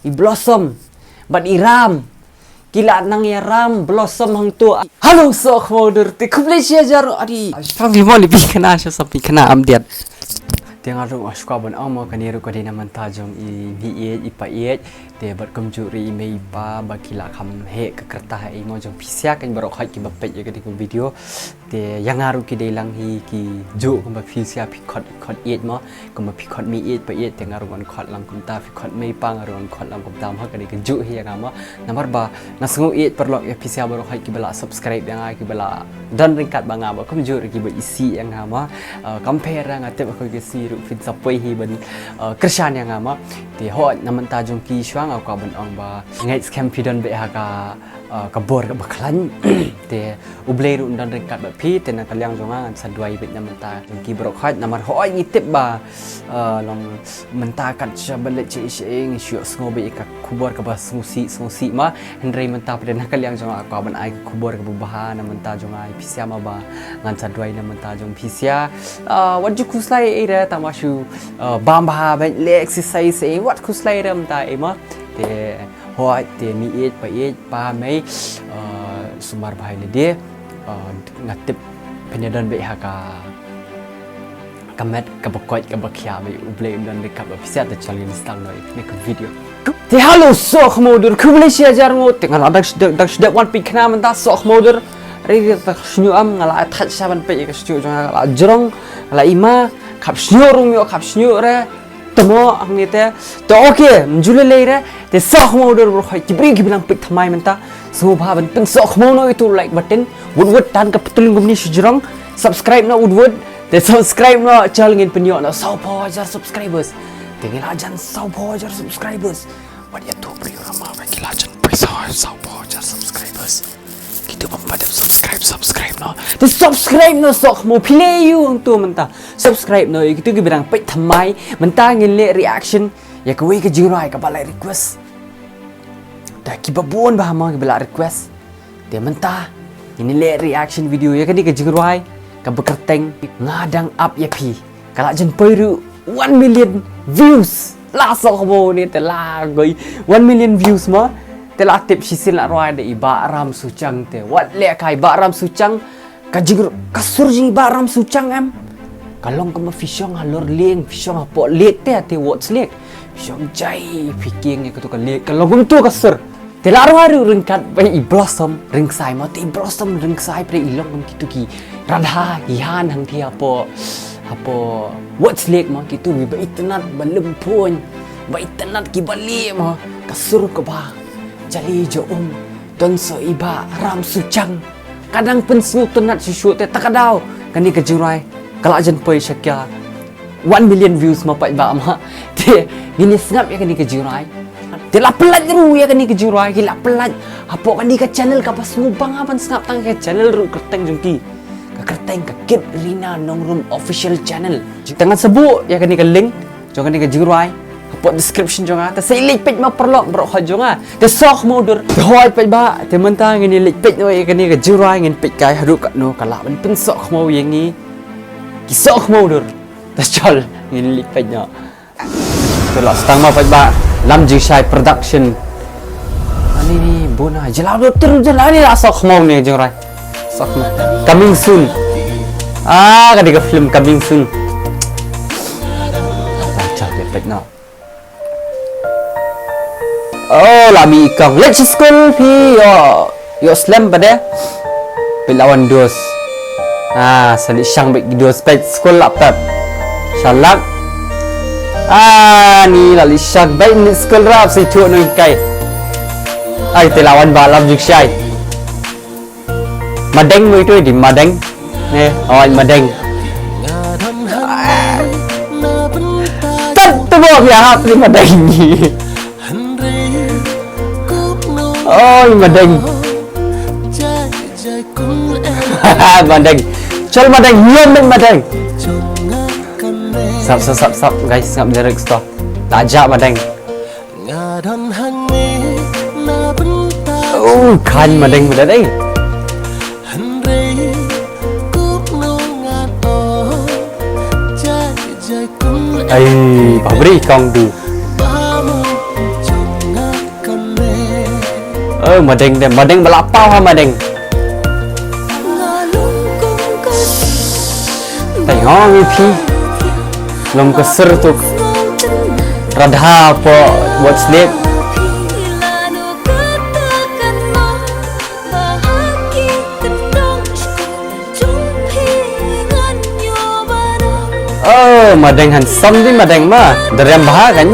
i blossom but i ram kila nang ya ram blossom hang tu halo Sohkhmow dur te kuble sia jar adi pang bi mo li bi kana sha sapi kana am diat tiang aru aswa bon amo kaniru ko dina manta jong i pa ieid te bat kumjuri mei pa bakila kham he ka kerta ai mo jong pisia kan barok hai ki bapet ya kadi video te yang aru ki delang hi ki jo ko ba pisia pi khot ieid mo ko ma pi khot mi ieid pa ieid tiang aru gon khot lang kum ta pi khot mei pang aru gon khot lang kum tam ha kadi ke jo hi yang ama nomor ba nasungu ieid perlok ya pisia barok hai ki bala subscribe yang ai ki bala dan ringkat banga ba kumjuri ki ba isi yang ama compare nga te ko ki si fit sapoi hi ban krishan yang ama te ho namanta jong ki shwang au ka ban ong ba ngai scam pidon be ha ka bor ka baklan te ublei ru dan ringkat ba phi te na kalyang jong an sadwai bet namanta jong ki brok khat namar hoi ni tip ba long menta kat cha balet che ing syu sngo be ka kubor ka ba smusi ma henry menta pada na kalyang jong ka ban ai kubor ka bubaha namanta jong ai pisia ma ba ngan sadwai namanta jong pisia what you kuslai era tamashu bamba ba le exercise what kuslai ram ta ema te hoi te mi ieid pa mai sumar bahai le dia ngatip penyadan be ha ka kamet ka bakot ka bakhya be uble dan de ka pisia ta chalin stang noi make video te halo Sohkhmow dur kuble sia jar ngo te ngala dak wan pi khna man ta Sohkhmow dur ri ta snyu am ngala that saban pe ka snyu jong ngala jrong ngala ima khap snyu rung yo khap snyu re tamo ang te to okay mjule le re te Sohkhmow dur bro khai kibri ki bilang pik thamai man ta so bha ban pin Sohkhmow no itu like button wood tan ka putulung gumni sjrong subscribe na wood te subscribe no chal ngin penyo na 1000 subscribers te ngila jan 1000 subscribers what ya tu pri rama ba ngila jan 1000 subscribers kita mempadam subscribe no te subscribe no Sohkhmow play you tu menta subscribe no itu ki birang pek thamai menta ngin le reaction ya ko we ka jirai ka balai request ta ki babon ba ma ki bala request te menta ini le reaction video ya kan ni ka jirai ka bekerteng ngadang up IAPHI kala jen peru 1 million views la Sohkhmow ni te la goi 1 million views ma te la tip sisil la roi de iba ram Suchiang te wat le kai ba ram Suchiang ka jigru kasur jing ba ram Suchiang em kalong ka ma fishong halor leng fishong apo let te watch lek fishong jai fiking ka tu ka lek kalong tu kasur te la roi ringkat ba i blossom Ryngksai ma te blossom Ryngksai pre ilong kitu ki radha ihan hang thi apo watch lek ma kitu bi ba itnat balem pun ba itnat ki bali ma kasur ka ba jali jo don so iba ram Suchiang kadang pensu tenat susu te takadau kani ka jurai kala jen poi syakya 1 million views ma pai ba ma te ngini snap ya kani ka jurai te la pelat ru ya kani ka jurai ki la pelat apo kani ka channel ka pas ngubang apan snap tang ka channel ru kerteng jongki ka kerteng ka kit Rina Nongrum official channel tangan sebut ya kani ka link jong kani ka jurai apo description jong ta sei link page ma perlok bro ha jong te Sohkhmow dur te hoi page ba te mentang ngini link page no ya kani ka jurai ngin page kai haru ka no kala ban pin Sohkhmow yang ni ki Sohkhmow dur ta chol ngini link page no te la stang ma page ba Lamjingshai production ani ni bona Jlawdohtir Channel ni la Sohkhmow ni jurai Sohkhmow coming soon kadi ka film coming soon ta chol page no oh lami ikang let's school pi yo slam pada pilawan dos sali syang bagi dos page school laptop salak ni lali syang baik ni school rap si tu no kai ai tilawan balam jingshai madeng mo itu di madeng ni madeng tu bo ya hap ni madeng ni madeng madeng chol madeng nyom madeng sap guys ngap jarak stop tajak madeng kan madeng madeng ai pabrik kong tu madeng deh, madeng belapau ha madeng. Tengok iphi. Belum keser tu. Radha po buat sleep. Madeng handsome di madeng mah. Dari yang bahag kan.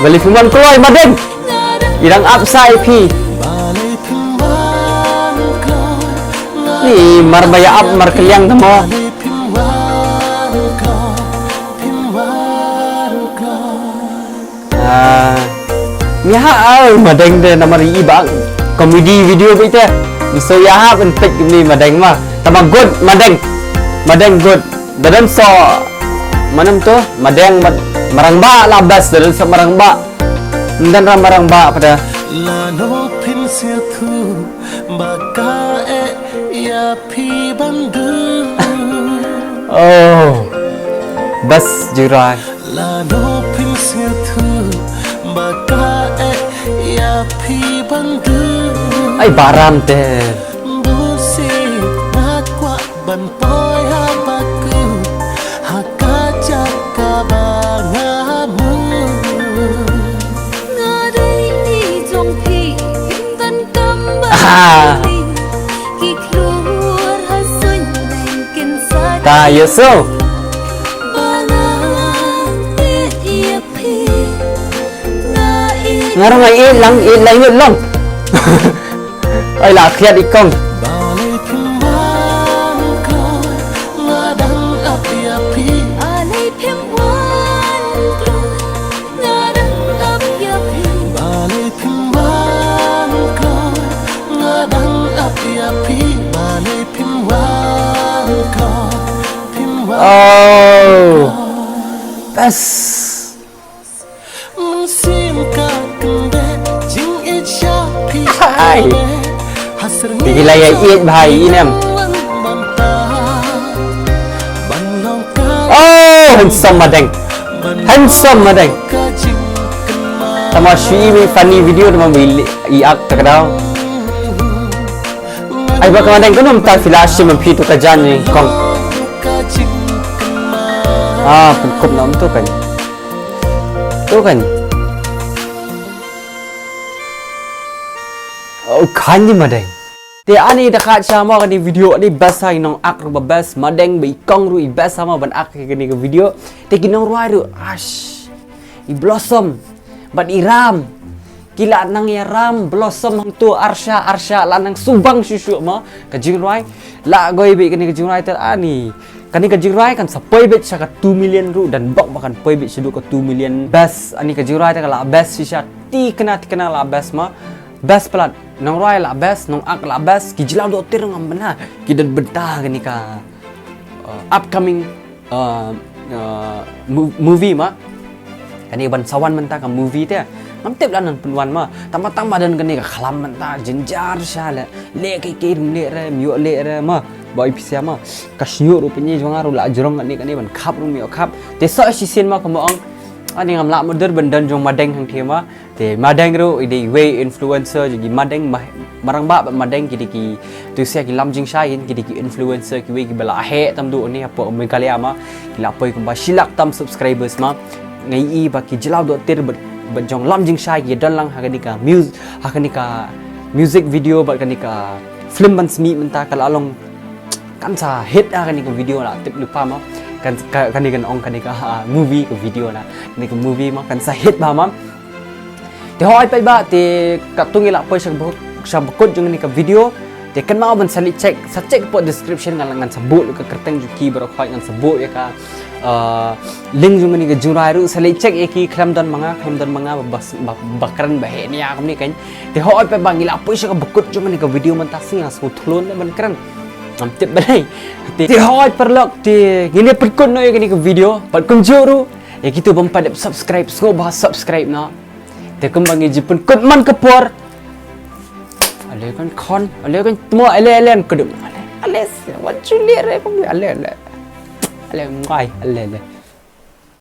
Balik firman keluar madeng. Irang up sa IP. Ni mar baya up mar keliang tamo. Miha madeng de nama ibang komedi video bete. So ya penting ni madeng mah. Tama good madeng. Madeng good. Dan so manam tu madeng marangba labas dan so marangba. Dan marangba pada oh bas jurai ay baram teh ta yeso ngarang ai lang long ai là khiat ikong oh best hai gila ya ieid bhai ini em oh handsome madeng tama shui mi funny video tama mi iak takdao ai ba madeng kunum ta flash mi phi tu ka jan ni kong penkup nom tu kan oh kan ni madeng te ani dekat sama kan di video ni basai nong ak ru bas madeng bi kong ru i bas sama ban ak ke ni video te kinong ruai ru ash i blossom ban iram kila nang ya ram blossom hang tu arsha lanang subang susu ma ka jing ruai la goi bi kan ni ka jing ruai te ani kani ka jirai kan sapoi bet saka 2 million ru dan bok bahkan poi bet sedu ka 2 million bas ani ka jirai ta la bas sisa ti kena la bas ma bas pelat nong rai la bas nong ak la bas ki Jlawdohtir ngam bena ki dan bentah kani ka upcoming movie ma kani ban sawan mentah ka movie te ngam tep lan penwan ma tama dan kani ka khalam mentah jenjar sha le ke le re myo le re ma boy pisia ma kasnyu rupanya jong aru la jorong ni kan ban khap ru mi khap te sa si sen ma kamong ani ngam la moder bendan jong madeng hang thema te madeng ru ide way influencer jadi madeng marang ba madeng ki tu sia ki Lamjingshai ki influencer ki way ki bala he tam du ni apa me kalia ma la poi kum ba silak tam subscribers ma ngai i ba ki Jlawdohtir jong Lamjingshai ki dan lang hakanika music video ba kanika film ban smi menta kala along kan sa hit kan ni video la tip lupa ma kan ni kan ong kan ni movie ko video la ni ko movie ma kan sa hit ba ma te hoi pa ba te katungi la po sa bakod jung ni ka video te kan ma ban sali check po description ngan sabut ka kerteng ju Keebor khoi ngan sabut ya ka link jung ni ka jurai ru sali check eki khlam dan manga bas bakran ba he ni ya kam ni kan te hoi pa ba ngila po sa bakod jung ni ka video man ta sing as thulon ban kran am tip balai ti hoi perlok ti gini perkun no gini ke video pat kunjuru ya gitu bompadep subscribe so bah subscribe na te kembang ji pun kut man kepor ale kan kon ale kan mo ale kedum ale what you lihat ale ngai ale